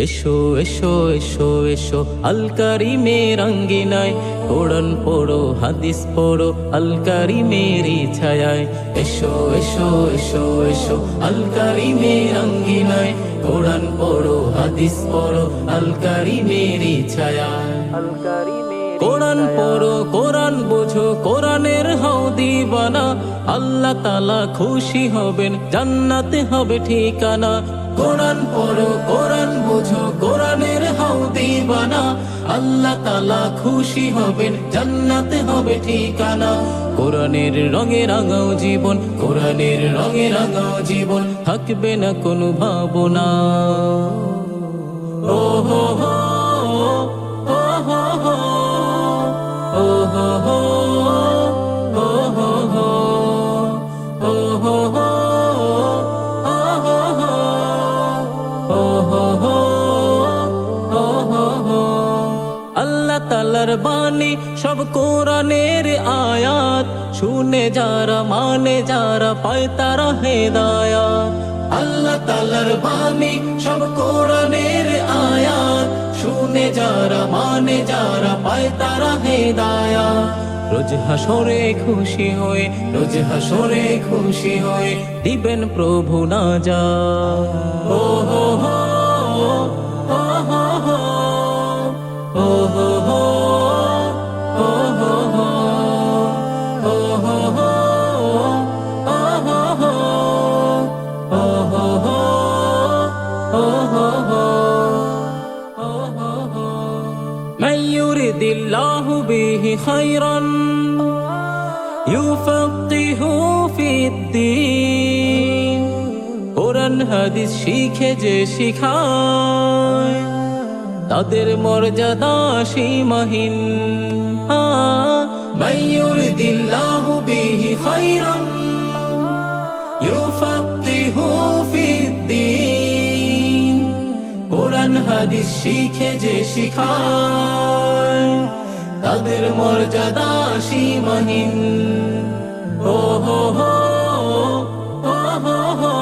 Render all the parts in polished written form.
এসো এসো এসো এসো আল কারিমের আঙ্গিনায়, কোরআন পড়ো হাদিস পড়ো আল কারিমেরই ছায়ায়। এসো এসো এসো এসো আল কারিমের আঙ্গিনায়, কোরআন পড়ো হাদিস পড়ো আল কারিমেরই ছায়ায়। কোরআন পড়ো কোরআন বোঝো কোরআনের হও দিওয়ানা, আল্লাহ তাআলা খুশি হবেন জান্নাতে হবে ঠিকানা। কোরআন পড়ো কোরআন বোঝো কোরআনের হও দিওয়ানা, আল্লাহ তাআলা খুশি হবেন জান্নাতে হবে ঠিকানা। কোরআনের রঙে রাঙাও জীবন, কোরআনের রঙে রাঙাও জীবন, থাকবে না কোনো ভাবনা। ও হো হো ও হো হো ও হো হো ও হো হো ও হো হো আল্লাহ তাআলার বাণী সব কোরআনের আয়াত, শুনে যারা মানে যারা পায় তারা হেদায়াত। আল্লাহ তাআলার বাণী সব কোরআনের আয়াত, শুনে যারা মানে যারা পায় তারা হেদায়াত। রোজ হাসরে খুশি হয়ে, রোজ হাসরে খুশি হয়ে দিবেন প্রভু নাজাত। ও হো হো ও হো হো ও হো হো ও হো হো ও হো হো ও হো হো ও হো হো ও হো হো ও হো হো মান ইউরিদিল্লাহু বিহি খায়রান ইউফাক্কিহু ফিদ্দীন। কোরআন হাদিস শিখে যে শিখায়, তাদের মর্যাদা সীমাহীন। মান ইউরিদিল্লাহু বিহি খায়রান ইউফাক্কিহু ফিদ্দীন। কোরআন হাদিস শিখে যে শিখায়, তাদের মর্যাদা সীমাহীন। ও হো হো ও হো হো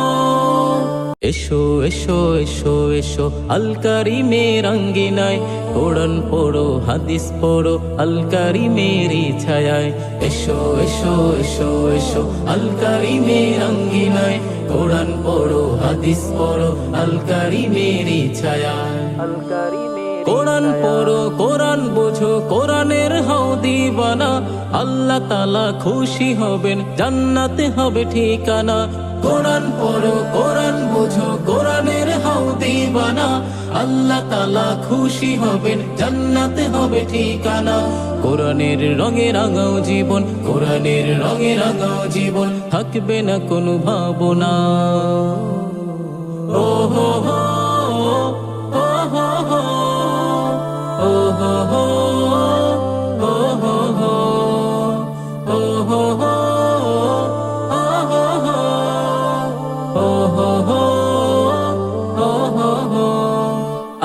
এসো এসো এসো এসো আল কারিমের আঙ্গিনায়, কোরআন পড়ো হাদিস পড়ো আল কারিমেরই ছায়ায়। এসো এসো এসো এসো আল কারিমের আঙ্গিনায়, কোরআন পড়ো হাদিস পড়ো আল কারিমেরই ছায়ায়। কোরআন পড়ো কোরআন বোঝো কোরআনের হও দিওয়ানা, আল্লাহ তাআলা খুশি হবেন জান্নাতে হবে ঠিকানা। কোরআন পড়ো কোরআন বোঝো কোরআনের হও দিওয়ানা, আল্লাহ তাআলা খুশি হবেন জান্নাতে হবে ঠিকানা। কোরআনের রঙে রাঙাও জীবন, কোরআনের রঙে রাঙাও জীবন, থাকবে না কোনো ভাবনা। ও হো হো ও হো হো ও হো হো ও হো হো ও হো হো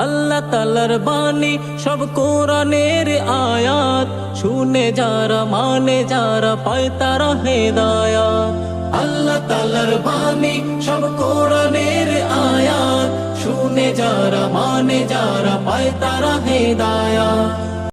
আল্লাহ তাআলার বাণী সব কোরআনের আয়াত, শুনে যারা মানে যারা পায় তারা হেদায়াত। আল্লাহ তাআলার বাণী সব কোরআনের আয়াত, শুনে যারা মানে যারা পায় তারা হেদায়াত।